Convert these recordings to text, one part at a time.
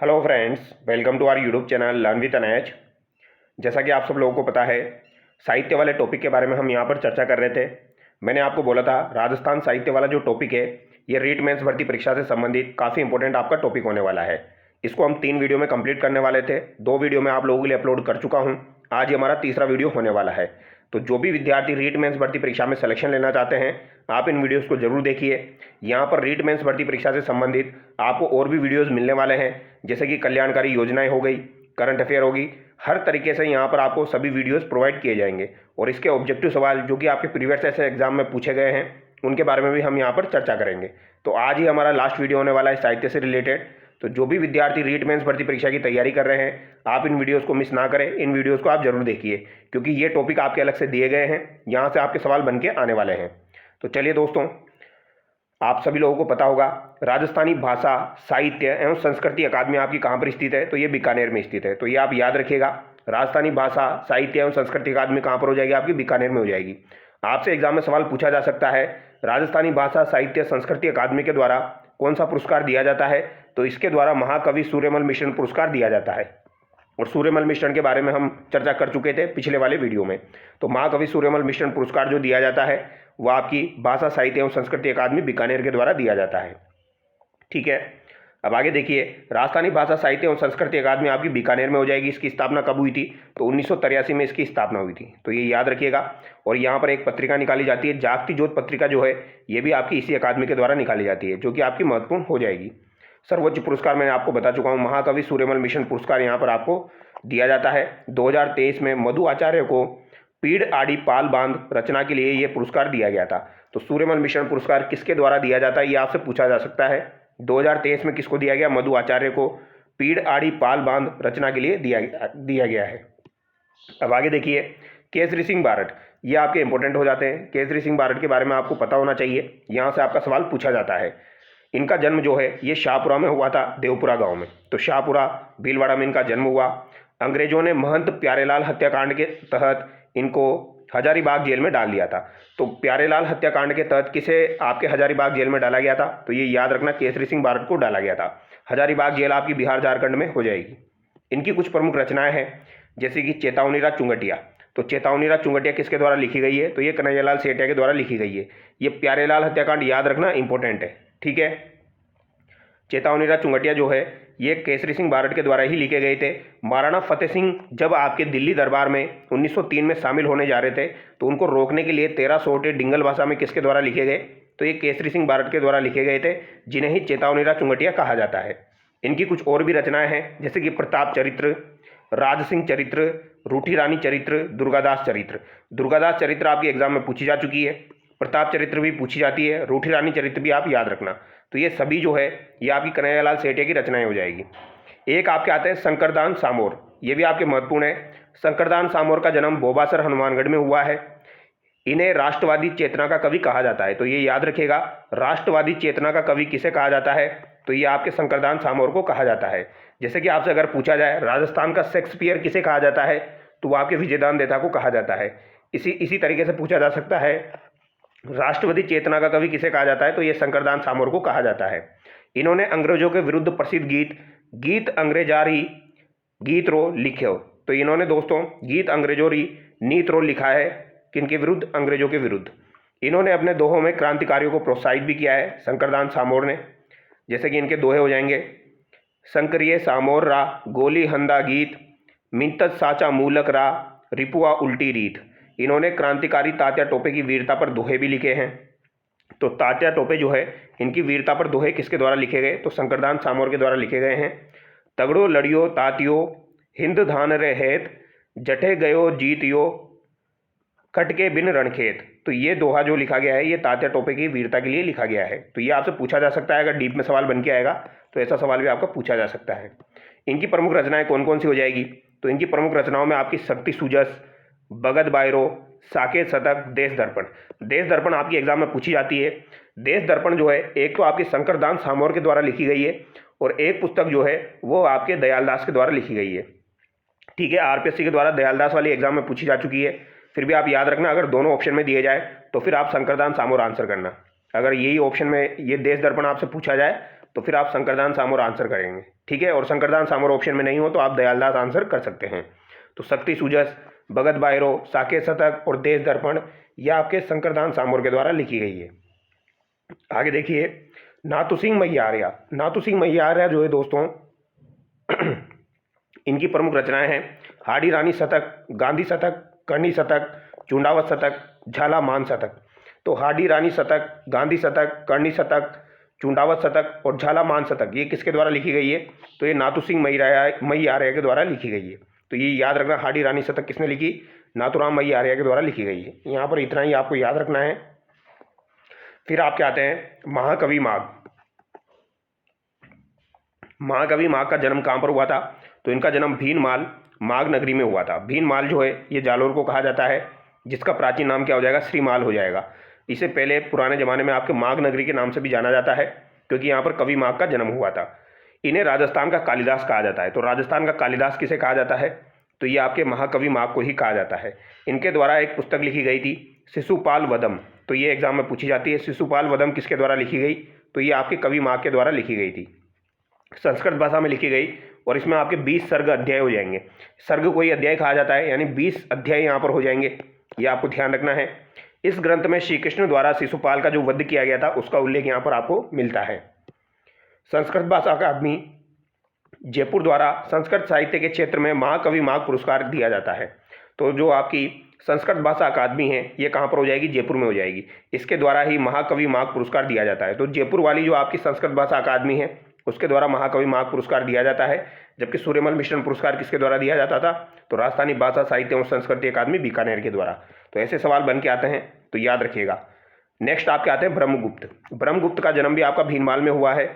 Hello friends, welcome to our YouTube channel learn with अनैज। जैसा कि आप सब लोगों को पता है, साहित्य वाले टॉपिक के बारे में हम यहाँ पर चर्चा कर रहे थे। मैंने आपको बोला था राजस्थान साहित्य वाला जो टॉपिक है ये रीट मेंस भर्ती परीक्षा से संबंधित काफ़ी इंपॉर्टेंट आपका टॉपिक होने वाला है। इसको हम 3 वीडियो में कंप्लीट करने वाले थे। 2 वीडियो में आप लोगों के लिए अपलोड कर चुका हूँ। आज ये हमारा तीसरा वीडियो होने वाला है। तो जो भी विद्यार्थी रीट मेंस भर्ती परीक्षा में सिलेक्शन लेना चाहते हैं, आप इन वीडियोस को जरूर देखिए। यहाँ पर रीट मेंस भर्ती परीक्षा से संबंधित आपको और भी वीडियोस मिलने वाले हैं, जैसे कि कल्याणकारी योजनाएं हो गई, करंट अफेयर होगी। हर तरीके से यहाँ पर आपको सभी वीडियोस प्रोवाइड किए जाएंगे और इसके ऑब्जेक्टिव सवाल जो कि आपके प्रीवियस ऐसे एग्जाम में पूछे गए हैं उनके बारे में भी हम यहाँ पर चर्चा करेंगे। तो आज ही हमारा लास्ट वीडियो होने वाला है साहित्य से रिलेटेड। तो जो भी विद्यार्थी रीट मेंस भर्ती परीक्षा की तैयारी कर रहे हैं, आप इन वीडियोस को मिस ना करें। इन वीडियोस को आप जरूर देखिए, क्योंकि ये टॉपिक आपके अलग से दिए गए हैं, यहाँ से आपके सवाल बन के आने वाले हैं। तो चलिए दोस्तों, आप सभी लोगों को पता होगा राजस्थानी भाषा साहित्य एवं संस्कृति अकादमी आपकी कहाँ पर स्थित है, तो ये बीकानेर में स्थित है। तो ये आप याद रखिएगा, राजस्थानी भाषा साहित्य एवं संस्कृति अकादमी कहाँ पर हो जाएगी, आपकी बीकानेर में हो जाएगी। आपसे एग्जाम में सवाल पूछा जा सकता है, राजस्थानी भाषा साहित्य संस्कृति अकादमी के द्वारा कौन सा पुरस्कार दिया जाता है, तो इसके द्वारा महाकवि सूर्यमल मिश्रण पुरस्कार दिया जाता है। और सूर्यमल मिश्रण के बारे में हम चर्चा कर चुके थे पिछले वाले वीडियो में। तो महाकवि सूर्यमल मिश्रण पुरस्कार जो दिया जाता है वह आपकी भाषा साहित्य एवं संस्कृति अकादमी बीकानेर के द्वारा दिया जाता है। ठीक है, अब आगे देखिए, राजस्थानी भाषा साहित्य एवं संस्कृति अकादमी आपकी बीकानेर में हो जाएगी। इसकी स्थापना कब हुई थी, तो 1983 में इसकी स्थापना हुई थी। तो ये याद रखिएगा। और यहाँ पर एक पत्रिका निकाली जाती है, जागती ज्योत पत्रिका जो है ये भी आपकी इसी अकादमी के द्वारा निकाली जाती है, जो कि आपकी महत्वपूर्ण हो जाएगी। सर्वोच्च पुरस्कार मैंने आपको बता चुका हूँ, महाकवि सूर्यमल मिश्रण पुरस्कार यहाँ पर आपको दिया जाता है। 2023 में मधु आचार्य को पीड़ आड़ी पाल बांध रचना के लिए ये पुरस्कार दिया गया था। तो सूर्यमल मिश्रण पुरस्कार किसके द्वारा दिया जाता है, ये आपसे पूछा जा सकता है। 2023 में किसको दिया गया, मधु आचार्य को पीड़ आड़ी पाल बांध रचना के लिए दिया गया है। अब आगे देखिए, केसरी सिंह बारट, ये आपके इंपॉर्टेंट हो जाते हैं। केसरी सिंह बारट के बारे में आपको पता होना चाहिए, यहाँ से आपका सवाल पूछा जाता है। इनका जन्म जो है ये शाहपुरा में हुआ था, देवपुरा गांव में। तो शाहपुरा भीलवाड़ा में इनका जन्म हुआ। अंग्रेजों ने महंत प्यारेलाल हत्याकांड के तहत इनको हजारीबाग जेल में डाल दिया था। तो प्यारेलाल हत्याकांड के तहत किसे आपके हजारीबाग जेल में डाला गया था, तो ये याद रखना, केसरी सिंह बारट को डाला गया था। हजारीबाग जेल आपकी बिहार झारखंड में हो जाएगी। इनकी कुछ प्रमुख रचनाएं हैं, जैसे कि चेतावनीराज चुंगटिया। तो चेतावनीराज चुंगटिया किसके द्वारा लिखी गई है, तो ये कन्हैयालाल सेठिया के द्वारा लिखी गई है। ये प्यारेलाल हत्याकांड याद रखना इंपॉर्टेंट है। ठीक है, चेतावनीराज चुंगटिया जो है ये केसरी सिंह बारट के द्वारा ही लिखे गए थे। महाराणा फतेह सिंह जब आपके दिल्ली दरबार में 1903 में शामिल होने जा रहे थे, तो उनको रोकने के लिए 13 सोटे डिंगल भाषा में किसके द्वारा लिखे गए, तो ये केसरी सिंह बारट के द्वारा लिखे गए थे, जिन्हें ही चेतावनीराज चुंगटिया कहा जाता है। इनकी कुछ और भी रचनाएं हैं, जैसे कि प्रताप चरित्र, राज सिंह चरित्र, रूठी रानी चरित्र, दुर्गादास चरित्र। दुर्गादास चरित्र आपके एग्जाम में पूछी जा चुकी है, प्रताप चरित्र भी पूछी जाती है, रूठी रानी चरित्र भी आप याद रखना। तो ये सभी जो है ये आपकी कन्हैयालाल सेठिया की रचनाएं हो जाएगी। एक आपके आते हैं शंकरदान सामोर, ये भी आपके महत्वपूर्ण है। शंकरदान सामोर का जन्म बोबासर हनुमानगढ़ में हुआ है। इन्हें राष्ट्रवादी चेतना का कवि कहा जाता है। तो ये याद रखिएगा, राष्ट्रवादी चेतना का कवि किसे कहा जाता है, तो ये आपके शंकरदान सामोर को कहा जाता है। जैसे कि आपसे अगर पूछा जाए राजस्थान का शेक्सपियर किसे कहा जाता है, तो वो आपके विजयदान देथा को कहा जाता है। इसी तरीके से पूछा जा सकता है, राष्ट्रवादी चेतना का कवि किसे कहा जाता है, तो ये शंकरदान सामोर को कहा जाता है। इन्होंने अंग्रेजों के विरुद्ध प्रसिद्ध गीत अंग्रेजारी गीत रो लिखे। तो इन्होंने दोस्तों गीत अंग्रेजोरी नीत रो लिखा है, किनके विरुद्ध, अंग्रेजों के विरुद्ध। इन्होंने अपने दोहों में क्रांतिकारियों को प्रोत्साहित भी किया है शंकरदान सामोर ने। जैसे कि इनके दोहे हो जाएंगे, शंकरिये सामोर रा गोली हंदा गीत, मिंतत साचा मूलक रा रिपुआ उल्टी रीत। इन्होंने क्रांतिकारी तात्या टोपे की वीरता पर दोहे भी लिखे हैं। तो तात्या टोपे जो है इनकी वीरता पर दोहे किसके द्वारा लिखे गए, तो शंकरदान सामोर के द्वारा लिखे गए हैं। तगड़ो लड़ियो तातियो हिंद धान रे हेत, जठे गयो जीतियो खटके बिन रणखेत। तो ये दोहा जो लिखा गया है ये तात्या टोपे की वीरता के लिए लिखा गया है। तो ये आपसे पूछा जा सकता है, अगर डीप में सवाल बन के आएगा तो ऐसा सवाल भी आपका पूछा जा सकता है। इनकी प्रमुख रचनाएं कौन कौन सी हो जाएगी, तो इनकी प्रमुख रचनाओं में आपकी शक्ति सूजस, भगत बायरो, साकेत शतक, देश दर्पण। देश दर्पण आपकी एग्जाम में पूछी जाती है। देश दर्पण जो है एक तो आपके शंकरदान सामोर के द्वारा लिखी गई है, और एक पुस्तक जो है वो आपके दयालदास के द्वारा लिखी गई है। ठीक है, आरपीएससी के द्वारा दयालदास वाली एग्जाम में पूछी जा चुकी है। फिर भी आप याद रखना, अगर दोनों ऑप्शन में दिए जाए तो फिर आप शंकरदान सामोर आंसर करना। अगर यही ऑप्शन में ये देश दर्पण आपसे पूछा जाए तो फिर आप शंकरदान सामोर आंसर करेंगे, ठीक है। और शंकरदान सामोर ऑप्शन में नहीं हो तो आप दयालदास आंसर कर सकते हैं। तो शक्ति सूजस, भगत बायरो, साकेत शतक और देश दर्पण यह आपके शंकरदान सामोर के द्वारा लिखी गई है। आगे देखिए, नाथू सिंह मैयारिया। नाथू सिंह मैयारिया जो है दोस्तों इनकी प्रमुख रचनाएं हैं हाड़ी रानी शतक, गांधी शतक, करनी शतक, चुंडावत शतक, झाला मान शतक। तो हाड़ी रानी शतक, गांधी शतक, करनी शतक, चुंडावत शतक और झाला मान शतक ये किसके द्वारा लिखी गई है? तो ये नाथू सिंह मैयारिया के द्वारा लिखी गई है। तो ये याद रखना, हाड़ी रानी शतक किसने लिखी? नाथूराम मैयारिया के द्वारा लिखी गई है। यहाँ पर इतना ही आपको याद रखना है। फिर आपके आते हैं महाकवि माघ। महाकवि माघ का जन्म कहाँ पर हुआ था? तो इनका जन्म भीनमाल माघ नगरी में हुआ था। भीनमाल जो है ये जालोर को कहा जाता है, जिसका प्राचीन नाम क्या हो जाएगा? श्रीमाल हो जाएगा। इसे पहले पुराने ज़माने में आपके माघ नगरी के नाम से भी जाना जाता है, क्योंकि यहाँ पर कवि माघ का जन्म हुआ था। इन्हें राजस्थान का कालिदास कहा जाता है। तो राजस्थान का कालिदास किसे कहा जाता है? तो ये आपके महाकवि माघ को ही कहा जाता है। इनके द्वारा एक पुस्तक लिखी गई थी शिशुपाल वधम। तो ये एग्जाम में पूछी जाती है, शिशुपाल वधम किसके द्वारा लिखी गई? तो ये आपके कवि माघ के द्वारा लिखी गई थी, संस्कृत भाषा में लिखी गई। और इसमें आपके 20 सर्ग अध्याय हो जाएंगे। सर्ग कोई अध्याय कहा जाता है, यानी 20 अध्याय यहाँ पर हो जाएंगे, ये आपको ध्यान रखना है। इस ग्रंथ में श्री कृष्ण द्वारा शिशुपाल का जो वध किया गया था उसका उल्लेख यहाँ पर आपको मिलता है। संस्कृत भाषा अकादमी जयपुर द्वारा संस्कृत साहित्य के क्षेत्र में महाकवि माघ पुरस्कार दिया जाता है। तो जो आपकी संस्कृत भाषा अकादमी है ये कहाँ पर हो जाएगी? जयपुर में हो जाएगी। इसके द्वारा ही महाकवि माघ पुरस्कार दिया जाता है। तो जयपुर वाली जो आपकी संस्कृत भाषा अकादमी है उसके द्वारा महाकवि माघ पुरस्कार दिया जाता है। जबकि सूर्यमल मिश्रण पुरस्कार किसके द्वारा दिया जाता था? तो राजस्थानी भाषा साहित्य और संस्कृति अकादमी बीकानेर के द्वारा। तो ऐसे सवाल बन के आते हैं, तो याद रखिएगा। नेक्स्ट आपके आते हैं ब्रह्मगुप्त। ब्रह्मगुप्त का जन्म भी आपका भीनमाल में हुआ है।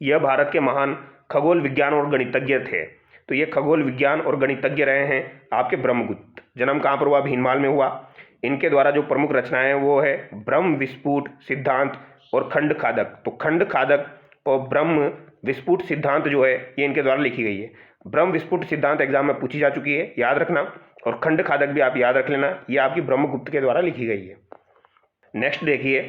यह भारत के महान खगोल विज्ञान और गणितज्ञ थे। तो ये खगोल विज्ञान और गणितज्ञ रहे हैं आपके ब्रह्मगुप्त। जन्म कहाँ पर हुआ? भीनमाल में हुआ। इनके द्वारा जो प्रमुख रचनाएं हैं वो है ब्रह्म विस्फुट सिद्धांत और खंड खादक। तो खंड खादक और ब्रह्म विस्फुट सिद्धांत जो है ये इनके द्वारा लिखी गई है। ब्रह्म विस्फुट सिद्धांत एग्जाम में पूछी जा चुकी है, याद रखना। और खंड खादक भी आप याद रख लेना, ये आपकी ब्रह्मगुप्त के द्वारा लिखी गई है। नेक्स्ट देखिए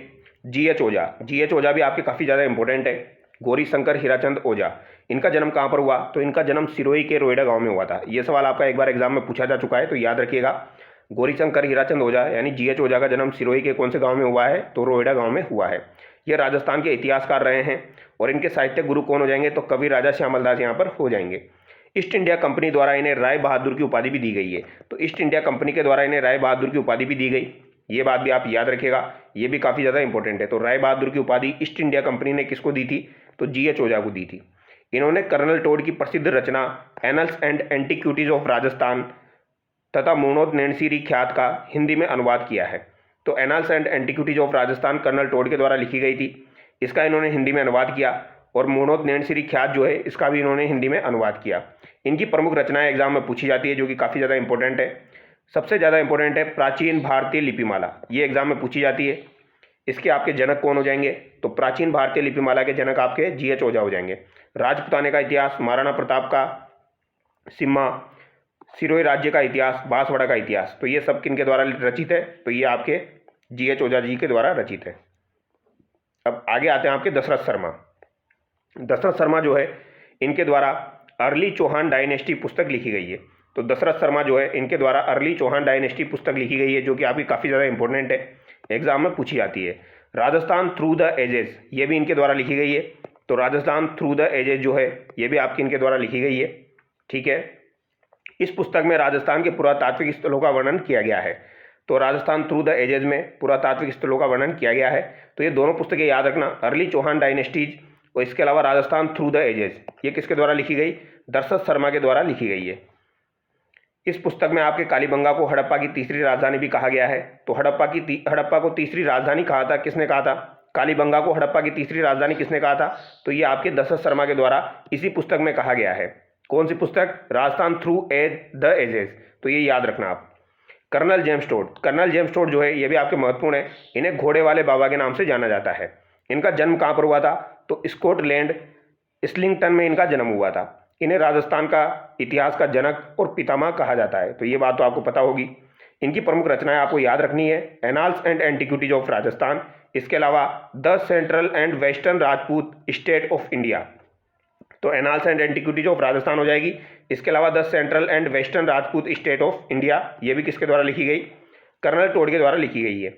GH ओझा। GH ओझा भी आपके काफ़ी ज़्यादा इंपॉर्टेंट है। गौरी शंकर हीराचंद ओझा, इनका जन्म कहाँ पर हुआ? तो इनका जन्म सिरोही के रोएडा गांव में हुआ था। ये सवाल आपका एक बार एग्जाम में पूछा जा चुका है, तो याद रखिएगा। गौरी शंकर हीराचंद ओझा यानी GH ओझा का जन्म सिरोही के कौन से गांव में हुआ है? तो रोएडा गांव में हुआ है। ये राजस्थान के इतिहासकार रहे हैं। और इनके साहित्यिक गुरु कौन हो जाएंगे? तो कवि राजा श्यामल दास यहाँ पर हो जाएंगे। ईस्ट इंडिया कंपनी द्वारा इन्हें राय बहादुर की उपाधि भी दी गई है। तो ईस्ट इंडिया कंपनी के द्वारा इन्हें राय बहादुर की उपाधि भी दी गई, ये बात भी आप याद रखिएगा, ये भी काफ़ी ज़्यादा इंपॉर्टेंट है। तो राय बहादुर की उपाधि ईस्ट इंडिया कंपनी ने किसको दी थी? तो GH ओझा को दी थी। इन्होंने कर्नल टोड की प्रसिद्ध रचना annals and antiquities of Rajasthan तथा मोनोद नैनसीरी ख्यात का हिंदी में अनुवाद किया है। तो annals and antiquities of Rajasthan colonel Tod के द्वारा लिखी गई थी, इसका इन्होंने हिंदी में अनुवाद किया। और मोनोद नैनसीरी ख्यात जो है इसका भी इन्होंने हिंदी में अनुवाद किया। इनकी प्रमुख रचनाएं एग्जाम में पूछी जाती है, जो कि काफ़ी ज़्यादा इंपॉर्टेंट है। सबसे ज़्यादा इंपॉर्टेंट है प्राचीन भारतीय लिपिमाला, ये एग्जाम में पूछी जाती है। इसके आपके जनक कौन हो जाएंगे? तो प्राचीन भारतीय लिपिमाला के जनक आपके GH ओझा हो जाएंगे। राजपुताने का इतिहास, महाराणा प्रताप का सिम्मा, सिरोही राज्य का इतिहास, बांसवाड़ा का इतिहास, तो ये सब किनके द्वारा रचित है? तो ये आपके GH ओझा जी के द्वारा रचित है। अब आगे आते हैं आपके दशरथ शर्मा। दशरथ शर्मा जो है इनके द्वारा अर्ली चौहान डायनेस्टी पुस्तक लिखी गई है। तो दशरथ शर्मा जो है इनके द्वारा अर्ली चौहान डायनेस्टी पुस्तक लिखी गई है, जो कि आपकी काफ़ी ज़्यादा इंपॉर्टेंट है, एग्जाम में पूछी जाती है। राजस्थान थ्रू द एजेस, ये भी इनके द्वारा लिखी गई है। तो राजस्थान थ्रू द एजेस जो है ये भी आपकी इनके द्वारा लिखी गई है, ठीक है। इस पुस्तक में राजस्थान के पुरातात्विक स्थलों का वर्णन किया गया है। तो राजस्थान थ्रू द एजेस में पुरातात्विक स्थलों का वर्णन किया गया है। तो ये दोनों पुस्तकें याद रखना, अर्ली चौहान डायनेस्टीज और इसके अलावा राजस्थान थ्रू द एजेस, ये किसके द्वारा लिखी गई? दशरथ शर्मा के द्वारा लिखी गई है। इस पुस्तक में आपके कालीबंगा को हड़प्पा की तीसरी राजधानी भी कहा गया है। तो हड़प्पा को तीसरी राजधानी कहा था, किसने कहा था? कालीबंगा को हड़प्पा की तीसरी राजधानी किसने कहा था? तो ये आपके दशरथ शर्मा के द्वारा इसी पुस्तक में कहा गया है। कौन सी पुस्तक? Rajasthan through the ages. तो ये याद रखना आप। कर्नल जेम्स टोड जो है ये भी आपके महत्वपूर्ण है। इन्हें घोड़े वाले बाबा के नाम से जाना जाता है। इनका जन्म कहाँ पर हुआ था? तो स्कॉटलैंड इस्लिंगटन में इनका जन्म हुआ था। इन्हें राजस्थान का इतिहास का जनक और पितामह कहा जाता है। तो ये बात तो आपको पता होगी। इनकी प्रमुख रचनाएं आपको याद रखनी है। Annals and antiquities of Rajasthan, इसके अलावा the central and western Rajput state of India, तो annals and antiquities of Rajasthan हो जाएगी। इसके अलावा the central and western Rajput state of India, ये भी किसके द्वारा लिखी गई, कर्नल टोड के द्वारा लिखी गई है।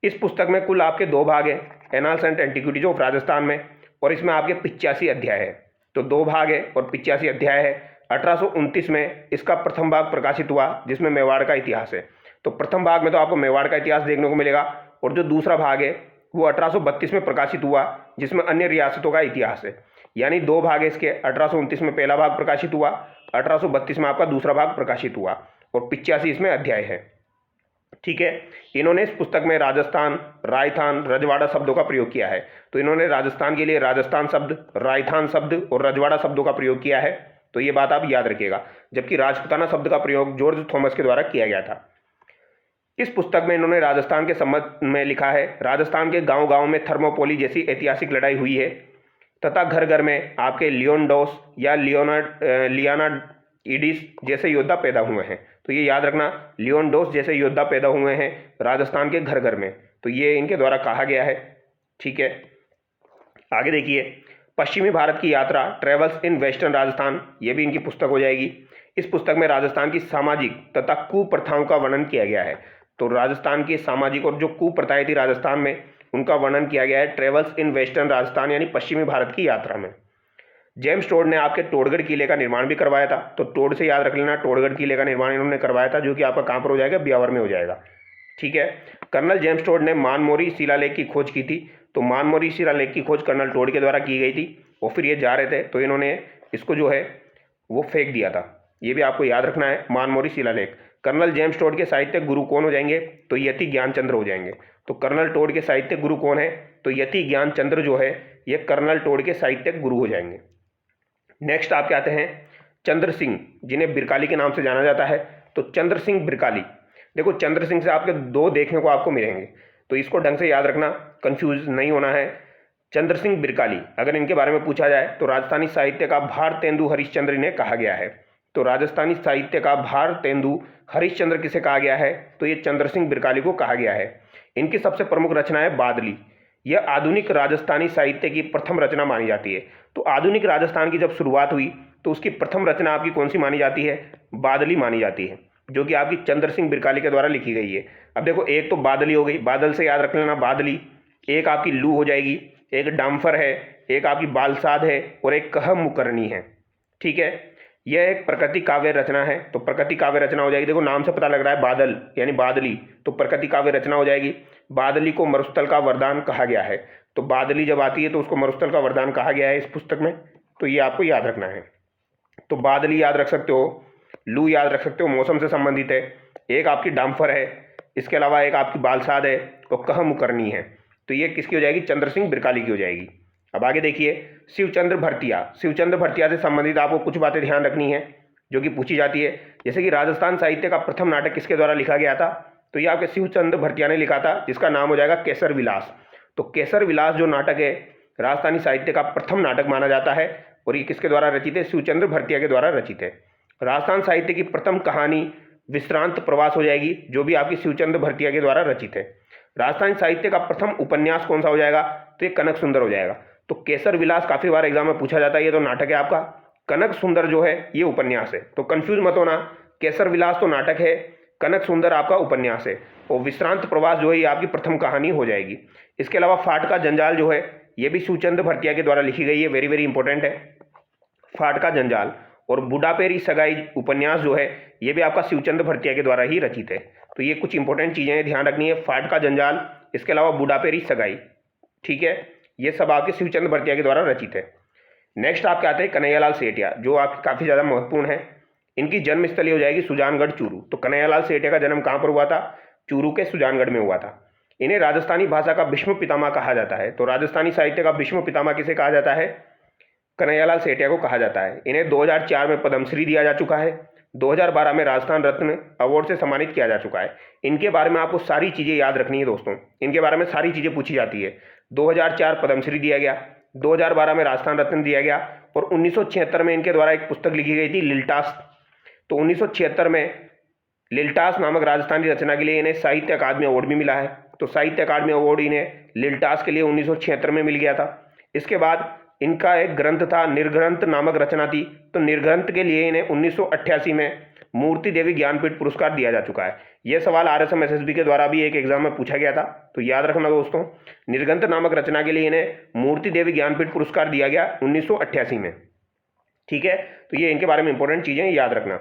इस पुस्तक में कुल आपके 2 भाग हैं, annals and antiquities of Rajasthan में, और इसमें आपके 85 अध्याय है। तो 2 भाग है और 85 अध्याय है। 1829 में इसका प्रथम भाग प्रकाशित हुआ जिसमें मेवाड़ का इतिहास है। तो प्रथम भाग में तो आपको मेवाड़ का इतिहास देखने को मिलेगा, और जो दूसरा भाग है वो 1832 में प्रकाशित हुआ जिसमें अन्य रियासतों का इतिहास है। यानी 2 भाग है इसके। 1829 में पहला भाग प्रकाशित हुआ, 1832 में आपका दूसरा भाग प्रकाशित हुआ, और 85 इसमें अध्याय है। ठीक है, इन्होंने इस पुस्तक में राजस्थान, राजस्थान, रजवाड़ा शब्दों का प्रयोग किया है। तो इन्होंने राजस्थान के लिए राजस्थान शब्द, राजस्थान शब्द और रजवाड़ा शब्दों का प्रयोग किया है। तो ये बात आप याद रखिएगा। जबकि राजपूताना शब्द का प्रयोग जॉर्ज थॉमस के द्वारा किया गया था। इस पुस्तक में इन्होंने राजस्थान के संबंध में लिखा है, राजस्थान के गांव गांव में थर्मोपोली जैसी ऐतिहासिक लड़ाई हुई है तथा घर घर में आपके लियोनडोस या लियोनार्डिस जैसे योद्धा पैदा हुए हैं। तो ये याद रखना, लियोनडोस जैसे योद्धा पैदा हुए हैं राजस्थान के घर घर में। तो ये इनके द्वारा कहा गया है। ठीक है, आगे देखिए, पश्चिमी भारत की यात्रा, ट्रेवल्स इन वेस्टर्न राजस्थान, ये भी इनकी पुस्तक हो जाएगी। इस पुस्तक में राजस्थान की सामाजिक तथा कुप्रथाओं का वर्णन किया गया है। तो राजस्थान की सामाजिक और जो कुप्रथाएं थी राजस्थान में, उनका वर्णन किया गया है ट्रेवल्स इन वेस्टर्न राजस्थान यानी पश्चिमी भारत की यात्रा में। जेम्स टोड ने आपके टोडगढ़ किले का निर्माण भी करवाया था। तो टोड से याद रख लेना, टोडगढ़ किले का निर्माण इन्होंने करवाया था, जो कि आपका कहाँ पर हो जाएगा, ब्यावर में हो जाएगा। ठीक है, कर्नल जेम्स टोड ने मानमोरी शिलालेख की खोज की थी। तो मानमोरी शिलालेख की खोज कर्नल टोड के द्वारा की गई थी, और फिर ये जा रहे थे तो इन्होंने इसको जो है वो फेंक दिया था। ये भी आपको याद रखना है, मानमोरी शिलालेख। कर्नल जेम्स टोड के साहित्यिक गुरु कौन हो जाएंगे, तो यति ज्ञानचंद्र हो जाएंगे। तो कर्नल टोड के साहित्यिक गुरु कौन है, तो यति ज्ञानचंद्र जो है ये कर्नल टोड के साहित्यिक गुरु हो जाएंगे। नेक्स्ट आपके आते हैं चंद्र सिंह, जिन्हें बिरकाली के नाम से जाना जाता है। तो चंद्र सिंह बिरकाली, देखो चंद्र सिंह से आपके 2 देखने को आपको मिलेंगे, तो इसको ढंग से याद रखना, कंफ्यूज नहीं होना है। चंद्र सिंह बिरकाली, अगर इनके बारे में पूछा जाए तो राजस्थानी साहित्य का भारतेंदु हरिश्चंद्र इन्हें कहा गया है। तो राजस्थानी साहित्य का भारतेंदु हरिश्चंद्र किसे कहा गया है, तो ये चंद्र सिंह बिरकाली को कहा गया है। इनकी सबसे प्रमुख रचना है बादली। यह आधुनिक राजस्थानी साहित्य की प्रथम रचना मानी जाती है। तो आधुनिक राजस्थान की जब शुरुआत हुई तो उसकी प्रथम रचना आपकी कौन सी मानी जाती है, बादली मानी जाती है, जो कि आपकी चंद्र सिंह बिरकाली के द्वारा लिखी गई है। अब देखो, एक तो बादली हो गई, बादल से याद रख लेना बादली, एक आपकी लू हो जाएगी, एक डाम्फर है, एक आपकी बालसाद है, और एक कह मुकरनी है। ठीक है, यह एक प्रकृति काव्य रचना है। तो प्रकृति काव्य रचना हो जाएगी। देखो नाम से पता लग रहा है बादल यानी बादली, तो प्रकृति काव्य रचना हो जाएगी। बादली को मरुस्थल का वरदान कहा गया है। तो बादली जब आती है तो उसको मरुस्थल का वरदान कहा गया है इस पुस्तक में। तो ये आपको याद रखना है। तो बादली याद रख सकते हो, लू याद रख सकते हो, मौसम से संबंधित है। एक आपकी डाम्फर है, इसके अलावा एक आपकी बालसाद है, और कह मुकरनी है। तो ये किसकी हो जाएगी, चंद्र सिंह बिरकाली की हो जाएगी। अब आगे देखिए, शिवचंद्र भरतिया। शिवचंद्र भरतिया से संबंधित आपको कुछ बातें ध्यान रखनी है जो कि पूछी जाती है। जैसे कि राजस्थान साहित्य का प्रथम नाटक किसके द्वारा लिखा गया था, तो ये आपके शिवचंद्र भरतिया ने लिखा था, जिसका नाम हो जाएगा केसर विलास। तो केसर विलास जो नाटक है राजस्थानी साहित्य का प्रथम नाटक माना जाता है, और ये किसके द्वारा रचित है, शिवचंद्र भरतिया के द्वारा रचित है। राजस्थान साहित्य की प्रथम कहानी विश्रांत प्रवास हो जाएगी, जो भी आपकी शिवचंद्र भरतिया के द्वारा रचित है। राजस्थानी साहित्य का प्रथम उपन्यास कौन सा हो जाएगा, तो ये कनक सुंदर हो जाएगा। तो केसर विलास काफी बार एग्जाम में पूछा जाता है, ये तो नाटक है आपका। कनक सुंदर जो है ये उपन्यास है। तो कंफ्यूज मत होना, केसर विलास तो नाटक है, कनक सुंदर आपका उपन्यास है, और विश्रांत प्रवास जो है ये आपकी प्रथम कहानी हो जाएगी। इसके अलावा फाट का जंजाल जो है ये भी शिवचंद्र भरतिया के द्वारा लिखी गई है, वेरी वेरी इंपॉर्टेंट है फाट का जंजाल। और बुढ़ापेरी सगाई उपन्यास जो है ये भी आपका शिवचंद्र भरतिया के द्वारा ही रचित है। तो ये कुछ इंपॉर्टेंट चीजें ध्यान रखनी है, फाट का जंजाल, इसके अलावा बुढ़ापेरी सगाई। ठीक है, ये सब आपके शिवचंद्र भरतिया के द्वारा रचित है। नेक्स्ट आपके आते हैं कन्हैयालाल सेठिया, जो आपके काफी ज्यादा महत्वपूर्ण है। इनकी जन्मस्थली हो जाएगी सुजानगढ़ चूरू। तो कन्हैयालाल सेठिया का जन्म कहाँ पर हुआ था, चूरू के सुजानगढ़ में हुआ था। इन्हें राजस्थानी भाषा का भीष्म पितामह कहा जाता है। तो राजस्थानी साहित्य का भीष्म पितामह किसे कहा जाता है, कन्हैयालाल सेठिया को कहा जाता है। इन्हें 2004 में पद्मश्री दिया जा चुका है, 2012 में राजस्थान रत्न अवार्ड से सम्मानित किया जा चुका है। इनके बारे में आपको सारी चीजें याद रखनी है दोस्तों, इनके बारे में सारी चीजें पूछी जाती है। 2004 पद्मश्री दिया गया, 2012 में राजस्थान रत्न दिया गया, और 1976 में इनके द्वारा एक पुस्तक लिखी गई थी लिल्टास। तो 1976 में लिल्टास नामक राजस्थानी रचना के लिए इन्हें साहित्य अकादमी अवार्ड भी मिला है। तो साहित्य अकादमी अवार्ड इन्हें लिल्टास के लिए 1976 में मिल गया था। इसके बाद इनका एक ग्रंथ था, निर्ग्रंथ नामक रचना थी, तो निर्ग्रंथ के लिए इन्हें 1988 में मूर्ति देवी ज्ञानपीठ पुरस्कार दिया जा चुका है। यह सवाल RSM SSB के द्वारा भी एक एग्जाम में पूछा गया था, तो याद रखना दोस्तों, निर्ग्रंथ नामक रचना के लिए इन्हें मूर्ति देवी ज्ञानपीठ पुरस्कार दिया गया 1988 में। ठीक है, तो ये इनके बारे में इंपॉर्टेंट चीजें याद रखना।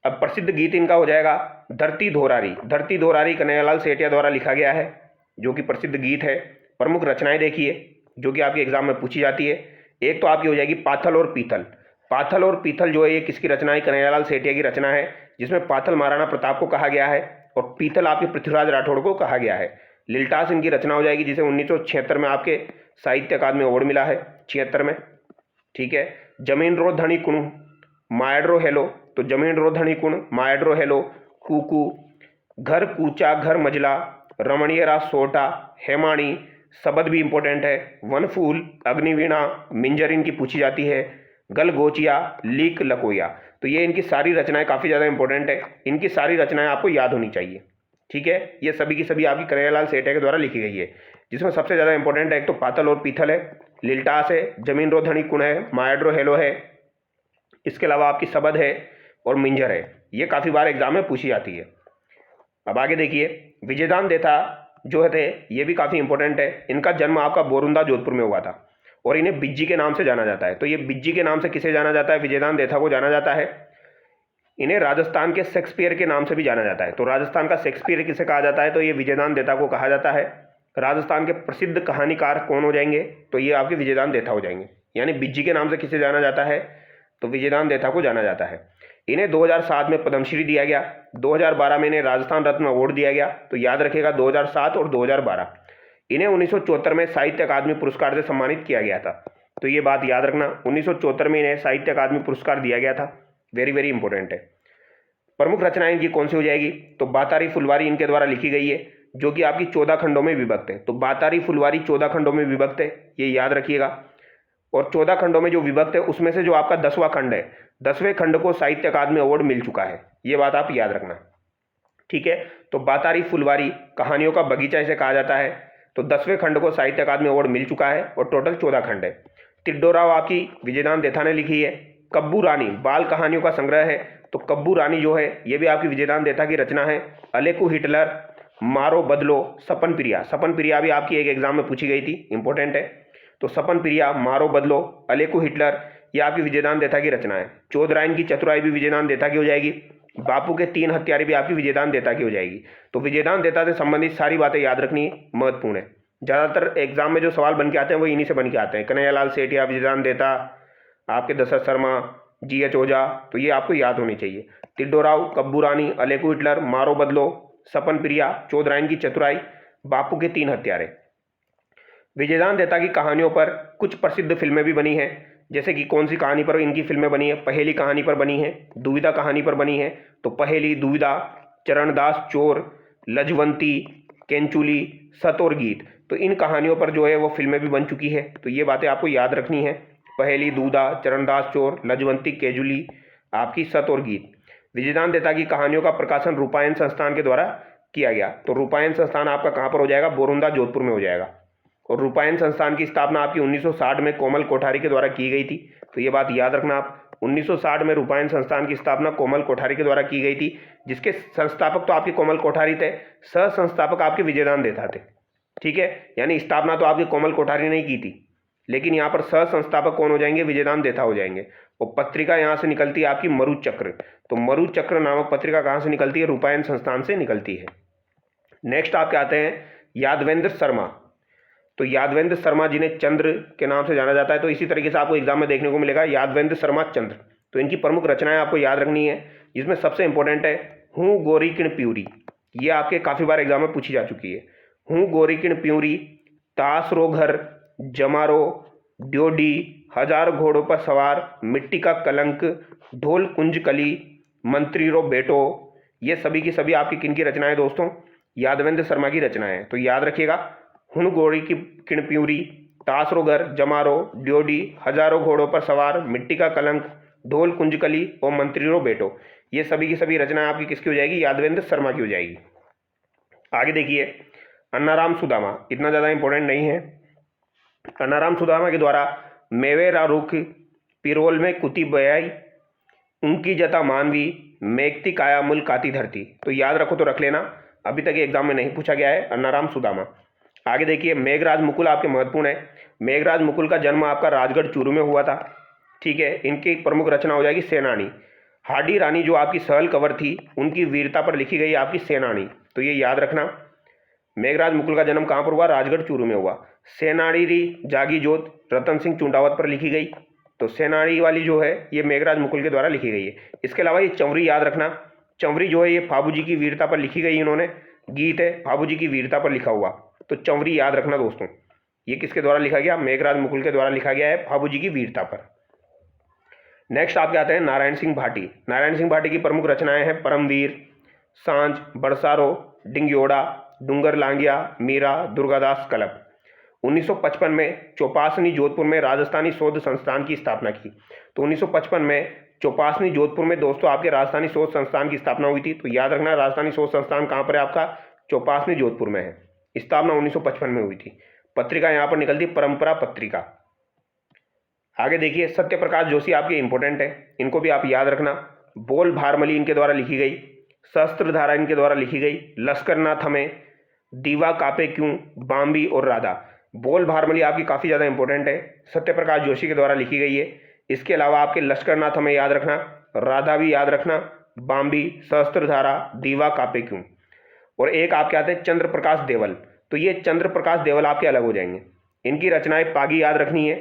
अब प्रसिद्ध गीत इनका हो जाएगा धरती धोरारी। धरती धोरारी कन्हैयालाल सेठिया द्वारा लिखा गया है, जो कि प्रसिद्ध गीत है। प्रमुख रचनाएं देखिए जो कि आपके एग्जाम में पूछी जाती है। एक तो आपकी हो जाएगी पाथल और पीथल। पाथल और पीथल जो है ये किसकी रचना है? कन्हैयालाल सेठिया की रचना है, जिसमें पाथल महाराणा प्रताप को कहा गया है और पीथल आपके पृथ्वीराज राठौड़ को कहा गया है। लिल्टास इनकी रचना हो जाएगी, जिसे 1976 में आपके साहित्य अकादमी अवार्ड मिला है, 76 में। ठीक है, जमीन रो धनी कुण मायड्रो हेलो, तो जमीन रो धनी कुण मायड्रो हेलो, कुकू, घर कूचा घर मजला, रमणीय रास सोटा, हेमाणी, शब्द भी इंपॉर्टेंट है, वन फूल, अग्निवीणा, मिंजर इनकी पूछी जाती है, गल गोचिया, लीक लकोया। तो ये इनकी सारी रचनाएं काफ़ी ज़्यादा इंपॉर्टेंट है, इनकी सारी रचनाएं आपको याद होनी चाहिए। ठीक है, ये सभी की सभी आपकी कन्हैयालाल सेठिया के द्वारा लिखी गई है, जिसमें सबसे ज़्यादा इंपॉर्टेंट है एक तो पातल और पीथल है, लिल्टास है, जमीन रो धनी कुण है, मायड्रो हेलो है, इसके अलावा आपकी शब्द है और मिंजर है। ये काफ़ी बार एग्जाम में पूछी जाती है। अब आगे देखिए, विजयदान देथा जो थे ये भी काफ़ी इंपॉर्टेंट है। इनका जन्म आपका बोरुंदा जोधपुर में हुआ था और इन्हें बिज्जी के नाम से जाना जाता है। तो ये बिज्जी के नाम से किसे जाना जाता है? विजयदान देथा को जाना जाता है। इन्हें राजस्थान के शेक्सपियर के नाम से भी जाना जाता है। तो राजस्थान का शेक्सपियर किसे कहा जाता है? तो ये विजयदान देथा को कहा जाता है। राजस्थान के प्रसिद्ध कहानीकार कौन हो जाएंगे? तो ये आपके विजयदान देथा हो जाएंगे। यानी बिज्जी के नाम से किसे जाना जाता है? तो विजयदान देथा को जाना जाता है। इन्हें 2007 में पद्मश्री दिया गया, 2012 में इन्हें राजस्थान रत्न अवार्ड दिया गया। तो याद रखिएगा 2007 और 2012। इन्हें 1974 में साहित्य अकादमी पुरस्कार से सम्मानित किया गया था। तो ये बात याद रखना, 1974 में इन्हें साहित्य अकादमी पुरस्कार दिया गया था। वेरी वेरी इंपॉर्टेंट है। प्रमुख रचनाएं इनकी कौन सी हो जाएगी? तो बातारी फुलवारी इनके द्वारा लिखी गई है, जो कि आपकी 14 खंडों में विभक्त है। तो बातारी फुलवारी 14 खंडों में विभक्त है, ये याद रखिएगा। और 14 खंडों में जो विभक्त है उसमें से जो आपका 10वां खंड है, 10वें खंड को साहित्य अकादमी अवार्ड मिल चुका है। ये बात आप याद रखना। ठीक है, तो बातारी फुलवारी कहानियों का बगीचा इसे कहा जाता है। तो 10वें खंड को साहित्य अकादमी अवार्ड मिल चुका है और टोटल 14 खंड है। तिड्डोराव आपकी विजयदान देथा ने लिखी है। कब्बू रानी बाल कहानियों का संग्रह है। तो कब्बू रानी जो है ये भी आपकी विजयदान देथा की रचना है। अलेकू हिटलर, मारो बदलो, सपन प्रिया। सपन प्रिया भी आपकी एक एग्जाम में पूछी गई थी, इंपॉर्टेंट है। तो सपन प्रिया, मारो बदलो, अलेकू हिटलर, ये आपकी विजयदान देथा की रचना है। चोदराइन की चतुराई भी विजयदान देथा की हो जाएगी। बापू के 3 हत्यारे भी आपकी विजयदान देथा की हो जाएगी। तो विजयदान देथा से संबंधित सारी बातें याद रखनी महत्वपूर्ण है। ज़्यादातर एग्जाम में जो सवाल बन के आते हैं वो इन्हीं से बन के आते हैं। कन्हैयालाल सेठिया, विजयदान देथा, आपके दशरथ शर्मा, GH ओझा, तो ये आपको याद होनी चाहिए। तिड्डोराव, कब्बू रानी, अलेकू हिटलर, मारो बदलो, सपन प्रिया, चोदराइन की चतुराई, बापू के 3 हत्यारे। विजयदान देथा की कहानियों पर कुछ प्रसिद्ध फिल्में भी बनी हैं, जैसे कि कौन सी कहानी पर इनकी फिल्में बनी है? पहेली कहानी पर बनी है, दुविधा कहानी पर बनी है। तो पहेली, दुविधा, चरणदास चोर, लजवंती, केंचुली, सत और गीत, तो इन कहानियों पर जो है वो फिल्में भी बन चुकी है। तो ये बातें आपको याद रखनी है। पहेली, दुविधा, चरणदास चोर, लजवंती, केजुली, आपकी सत और गीत। विजयदान देथा की कहानियों का प्रकाशन रूपायन संस्थान के द्वारा किया गया। तो रूपायन संस्थान आपका कहाँ पर हो जाएगा? बोरुंदा जोधपुर में हो जाएगा। और रूपायन संस्थान की स्थापना आपकी 1960 में कोमल कोठारी के द्वारा की गई थी। तो ये बात याद रखना आप, 1960 में रूपायन संस्थान की स्थापना कोमल कोठारी के द्वारा की गई थी, जिसके संस्थापक तो आपके कोमल कोठारी थे, सह संस्थापक आपके विजयदान देथा थे। ठीक है, यानी स्थापना तो आपकी कोमल कोठारी ने की थी, लेकिन यहाँ पर सह संस्थापक कौन हो जाएंगे? विजयदान देथा हो जाएंगे। और पत्रिका यहाँ से निकलती है आपकी मरुचक्र। तो मरुचक्र नामक पत्रिका कहाँ से निकलती है? रूपायन संस्थान से निकलती है। नेक्स्ट आपके आते हैं यादवेंद्र शर्मा। तो यादवेंद्र शर्मा जिन्हें चंद्र के नाम से जाना जाता है, तो इसी तरीके से आपको एग्जाम में देखने को मिलेगा यादवेंद्र शर्मा चंद्र। तो इनकी प्रमुख रचनाएं आपको याद रखनी है, जिसमें सबसे इंपॉर्टेंट है हूँ गोरी किण प्यूरी। ये आपके काफ़ी बार एग्जाम में पूछी जा चुकी है। हूँ गोरी किण प्यूरी, तासरो घर, जमारो, ड्योडी, 1000 घोड़ों पर सवार, मिट्टी का कलंक, ढोल कुंज कली, मंत्री रो बेटो, ये सभी की सभी आपकी किन की रचनाएं दोस्तों? यादवेंद्र शर्मा की रचनाएं। तो याद रखिएगा, हुन गोरी की किण प्यूरी, तासरो घर, जमारो, ड्योडी, 1000 घोड़ों पर सवार, मिट्टी का कलंक, ढोल कुंजकली और मंत्री रो बेटो, ये सभी की सभी रचनाएं आपकी किसकी हो जाएगी? यादवेंद्र शर्मा की हो जाएगी। आगे देखिए, अन्नाराम सुदामा, इतना ज़्यादा इंपॉर्टेंट नहीं है। अन्नाराम सुदामा के द्वारा मेवेरा रुख पिरोल में कुती बयाई, उनकी जता मानवी, मेघती काया मुल काती धरती। तो याद रखो तो रख लेना, अभी तक एग्जाम में नहीं पूछा गया है अन्नाराम सुदामा। आगे देखिए, मेघराज मुकुल आपके महत्वपूर्ण है। मेघराज मुकुल का जन्म आपका राजगढ़ चूरू में हुआ था, ठीक है। इनकी प्रमुख रचना हो जाएगी सेनानी। हाडी रानी जो आपकी सहल कंवर थी, उनकी वीरता पर लिखी गई आपकी सेनानी, तो ये याद रखना। मेघराज मुकुल का जन्म कहाँ पर हुआ? राजगढ़ चूरू में हुआ। सेनानी री जागी जोत रतन सिंह चुंडावत पर लिखी गई, तो सेनानी वाली जो है ये मेघराज मुकुल के द्वारा लिखी गई है। इसके अलावा ये चंवरी याद रखना, चंवरी जो है ये फाबू जी की वीरता पर लिखी गई, इन्होंने गीत है फाबू जी की वीरता पर लिखा हुआ, तो चंवरी याद रखना दोस्तों। ये किसके द्वारा लिखा गया? मेघराज मुकुल के द्वारा लिखा गया है फाबू जी की वीरता पर। नेक्स्ट आपके आते हैं नारायण सिंह भाटी। नारायण सिंह भाटी की प्रमुख रचनाएं हैं परमवीर, सांझ, बरसारो, डिंग्योड़ा, डूंगर लांगिया, मीरा, दुर्गादास कल्प। 1955 में चौपासनी जोधपुर में राजस्थानी शोध संस्थान की स्थापना की। तो 1955 में चौपासनी जोधपुर में दोस्तों आपके राजस्थानी शोध संस्थान की स्थापना हुई थी। तो याद रखना, राजस्थानी शोध संस्थान कहाँ पर है आपका? चौपासनी जोधपुर में है। स्थापना 1955 में हुई थी। पत्रिका यहाँ पर निकलती परंपरा पत्रिका। आगे देखिए, सत्य प्रकाश जोशी आपके इंपॉर्टेंट है, इनको भी आप याद रखना। बोल भारमली इनके द्वारा लिखी गई, शस्त्रधारा इनके द्वारा लिखी गई, लश्कर ना थमे, दीवा कापे क्यों, बाम्बी और राधा। बोल भारमली आपकी काफ़ी ज़्यादा इंपॉर्टेंट है, सत्य प्रकाश जोशी के द्वारा लिखी गई है। इसके अलावा आपके लश्कर ना थमे याद रखना, राधा भी याद रखना, बाम्बी, शस्त्रधारा, दीवा कापे क्यों। और एक आपके आते हैं चंद्र प्रकाश देवल। तो ये चंद्र प्रकाश देवल आपके अलग हो जाएंगे। इनकी रचनाएं पागी याद रखनी है,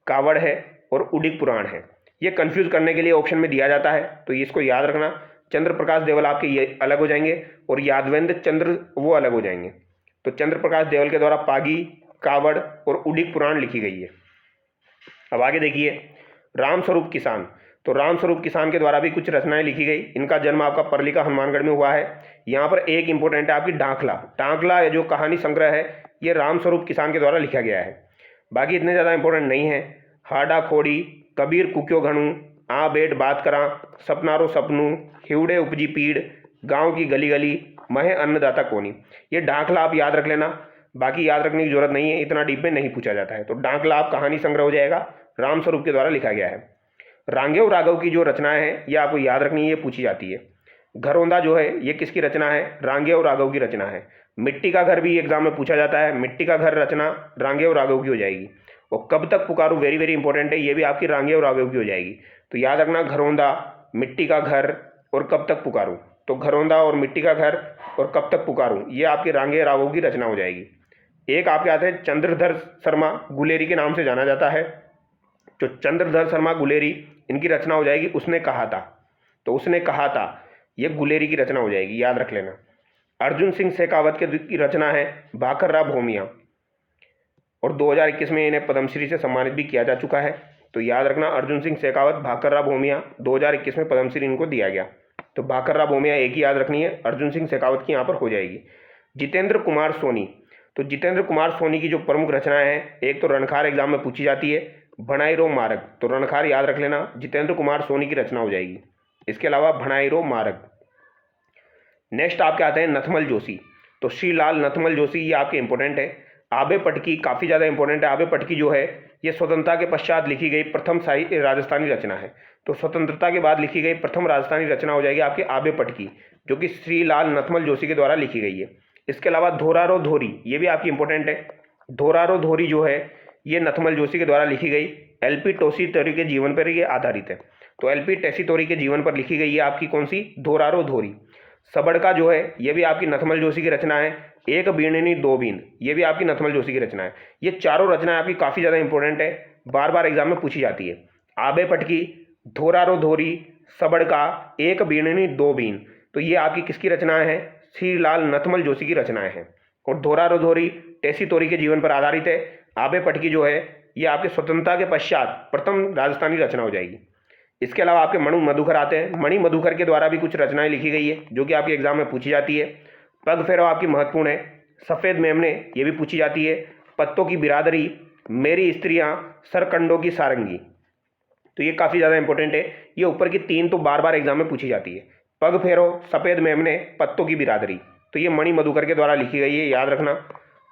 कावड़ है और उडिक पुराण है। ये कंफ्यूज करने के लिए ऑप्शन में दिया जाता है, तो इसको याद रखना। चंद्र प्रकाश देवल आपके ये अलग हो जाएंगे और यादवेंद्र चंद्र वो अलग हो जाएंगे। तो चंद्र प्रकाश देवल के द्वारा पागी, कावड़ और उडिक पुराण लिखी गई है। अब आगे देखिए, रामस्वरूप किसान। तो रामस्वरूप किसान के द्वारा भी कुछ रचनाएं लिखी गई। इनका जन्म आपका परलिका हनुमानगढ़ में हुआ है। यहाँ पर एक इंपॉर्टेंट है आपकी डांखला। डांखला जो कहानी संग्रह है ये रामस्वरूप किसान के द्वारा लिखा गया है। बाकी इतने ज़्यादा इंपॉर्टेंट नहीं है। हाडा खोड़ी, कबीर कुक्यो घणू, आ बेट बात करा, सपनारो सपनू, हिवड़े उपजी पीड़, गांव की गली गली, महे अन्नदाता कोनी। ये डांखला आप याद रख लेना, बाकी याद रखने की जरूरत नहीं है, इतना डीप में नहीं पूछा जाता है। तो डांखला आप कहानी संग्रह हो जाएगा, रामस्वरूप के द्वारा लिखा गया है। रांगेव राघव की जो रचनाएं हैं ये आपको याद रखनी है, ये पूछी जाती है। घरौंदा जो है ये किसकी रचना है? रांगेव राघव की रचना है। मिट्टी का घर भी एग्जाम में पूछा जाता है, मिट्टी का घर रचना रांगेव राघव की हो जाएगी। और कब तक पुकारूं वेरी वेरी इंपॉर्टेंट है, ये भी आपकी रांगेव राघव की हो जाएगी। तो याद रखना, घरौंदा, मिट्टी का घर और कब तक पुकारूं। तो घरौंदा और मिट्टी का घर और कब तक पुकारूं, ये आपकी रांगेव राघव की रचना हो जाएगी। एक आपके आते हैं चंद्रधर शर्मा गुलेरी के नाम से जाना जाता है। जो चंद्रधर शर्मा गुलेरी, इनकी रचना हो जाएगी उसने कहा था। तो उसने कहा था, ये गुलेरी की रचना हो जाएगी, याद रख लेना। अर्जुन सिंह शेखावत की रचना है भाकर्रा भूमिया, और 2021 में इन्हें पद्मश्री से सम्मानित भी किया जा चुका है। तो याद रखना, अर्जुन सिंह शेखावत, भाकर्रा भूमिया, 2021 में पद्मश्री इनको दिया गया। तो भाकर्रा भूमिया एक ही याद रखनी है, अर्जुन सिंह शेखावत की यहाँ पर हो जाएगी। जितेंद्र कुमार सोनी। तो जितेंद्र कुमार सोनी की जो प्रमुख रचनाएं हैं, एक तो रणखार एग्जाम में पूछी जाती है, भणाईरो मार्ग। तो रणखार याद रख लेना, जितेंद्र कुमार सोनी की रचना हो जाएगी। इसके अलावा भणाईरो मार्ग। नेक्स्ट आपके आते हैं नथमल जोशी। तो श्रीलाल नथमल जोशी, ये आपके इंपॉर्टेंट है। आबे पटकी काफ़ी ज़्यादा इंपॉर्टेंट है। आबे पटकी जो है ये स्वतंत्रता के पश्चात लिखी गई प्रथम राजस्थानी रचना है। तो स्वतंत्रता के बाद लिखी गई प्रथम राजस्थानी रचना हो जाएगी आपकी आबे पटकी, जो कि श्रीलाल नथमल जोशी के द्वारा लिखी गई है। इसके अलावा धोरारो धोरी, ये भी आपकी इंपॉर्टेंट है। धोरारो धोरी जो है ये नथमल जोशी के द्वारा लिखी गई, एलपी टोसी तोरी के जीवन पर ये आधारित है। तो एलपी टेसी तोरी के जीवन पर लिखी गई है आपकी कौन सी? धोरारो धोरी। सबड़का जो है ये भी आपकी नथमल जोशी की रचना है। एक बीणनी दो बीन, ये भी आपकी नथमल जोशी की रचना है। ये चारों रचनाएं आपकी काफ़ी ज़्यादा इंपॉर्टेंट है, बार बार एग्जाम में पूछी जाती है। आबे पटकी, धोरारो धोरी, सबड़का, एक बीणनी दो बीन, तो ये आपकी किसकी रचनाएं हैं? श्रीलाल नथमल जोशी की रचनाएं हैं। और धोरारो धोरी टेसी तोरी के जीवन पर आधारित है। आबे पटकी जो है ये आपके स्वतंत्रता के पश्चात प्रथम राजस्थानी रचना हो जाएगी। इसके अलावा आपके मणि मधुकर आते हैं। मणि मधुकर के द्वारा भी कुछ रचनाएं लिखी गई है जो कि आपके एग्जाम में पूछी जाती है। पग फेरो आपकी महत्वपूर्ण है। सफ़ेद मेमने, ये भी पूछी जाती है। पत्तों की बिरादरी, मेरी स्त्रियां, सरकंडों की सारंगी, तो ये काफ़ी ज़्यादा इंपॉर्टेंट है। ये ऊपर की तीन तो बार बार एग्जाम में पूछी जाती है, पग फेरो, सफ़ेद मेमने, पत्तों की बिरादरी। तो ये मणि मधुकर के द्वारा लिखी गई है, याद रखना।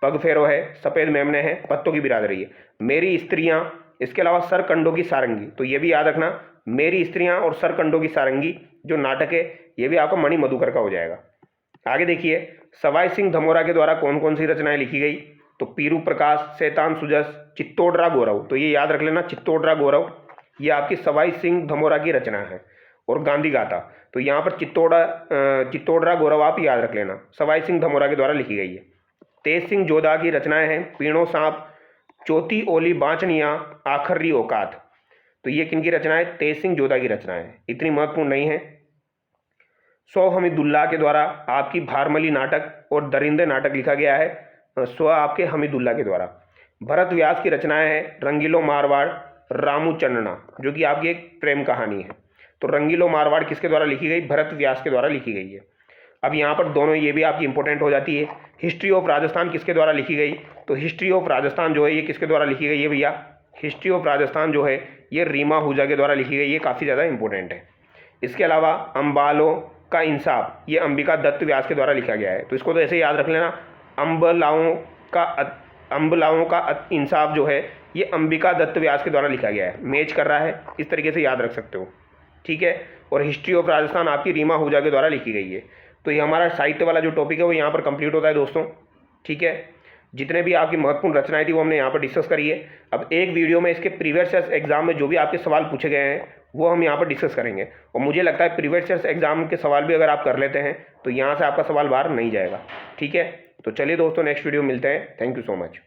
पग फेरो है, सफ़ेद मेमने हैं, पत्तों की बिरादरी है। मेरी स्त्रियां, इसके अलावा सरकंडों की सारंगी, तो ये भी याद रखना। मेरी स्त्रियां और सरकंडों की सारंगी जो नाटक है, ये भी आपका मणि मधुकर का हो जाएगा। आगे देखिए, सवाई सिंह धमोरा के द्वारा कौन कौन सी रचनाएं लिखी गई? तो पीरू प्रकाश, शैतान सुजस, चित्तौड़रा गौरव, तो ये याद रख लेना, चित्तौड़रा गौरव ये आपकी सवाई सिंह धमोरा की रचना है। और गांधी गाथा, तो यहाँ पर चित्तौड़रा गौरव आप याद रख लेना, सवाई सिंह धमोरा के द्वारा लिखी गई है। तेज सिंह जोधा की रचनाएं हैं पीणो सांप, चौथी ओली बांचनिया, आखर्री औकात, तो ये किन की रचनाएं? तेज सिंह जोधा की रचनाएं, इतनी महत्वपूर्ण नहीं है। सौ हमीदुल्लाह के द्वारा आपकी भारमली नाटक और दरिंदे नाटक लिखा गया है, स्व आपके हमीदुल्लाह के द्वारा। भरत व्यास की रचनाएं हैं रंगीलो मारवाड़, रामू चन्ना, जो कि आपकी एक प्रेम कहानी है। तो रंगीलो मारवाड़ किसके द्वारा लिखी गई? भरत व्यास के द्वारा लिखी गई है। अब यहाँ पर दोनों ये भी आपकी इंपॉर्टेंट हो जाती है। हिस्ट्री ऑफ राजस्थान किसके द्वारा लिखी गई? तो हिस्ट्री ऑफ राजस्थान जो है ये किसके द्वारा लिखी गई है भैया? हिस्ट्री ऑफ राजस्थान जो है ये रीमा आहूजा के द्वारा लिखी गई है, काफ़ी ज़्यादा इंपॉर्टेंट है। इसके अलावा अम्बालों का इंसाफ, ये अंबिका दत्त व्यास के द्वारा लिखा गया है, तो इसको तो ऐसे याद रख लेना, अम्बलाओं का इंसाफ जो है ये अंबिका दत्त व्यास के द्वारा लिखा गया है, मैच कर रहा है, इस तरीके से याद रख सकते हो, ठीक है। और हिस्ट्री ऑफ राजस्थान आपकी रीमा आहूजा के द्वारा लिखी गई है। तो ये हमारा साहित्य वाला जो टॉपिक है वो यहाँ पर कंप्लीट होता है दोस्तों, ठीक है। जितने भी आपकी महत्वपूर्ण रचनाएं थी वो हमने यहाँ पर डिस्कस करी है। अब एक वीडियो में इसके प्रीवियस ईयर्स एग्जाम में जो भी आपके सवाल पूछे गए हैं वो हम यहाँ पर डिस्कस करेंगे। और मुझे लगता है प्रीवियस ईयर्स एग्जाम के सवाल भी अगर आप कर लेते हैं तो यहाँ से आपका सवाल बाहर नहीं जाएगा, ठीक है। तो चलिए दोस्तों, नेक्स्ट वीडियो मिलते हैं। Thank you so much.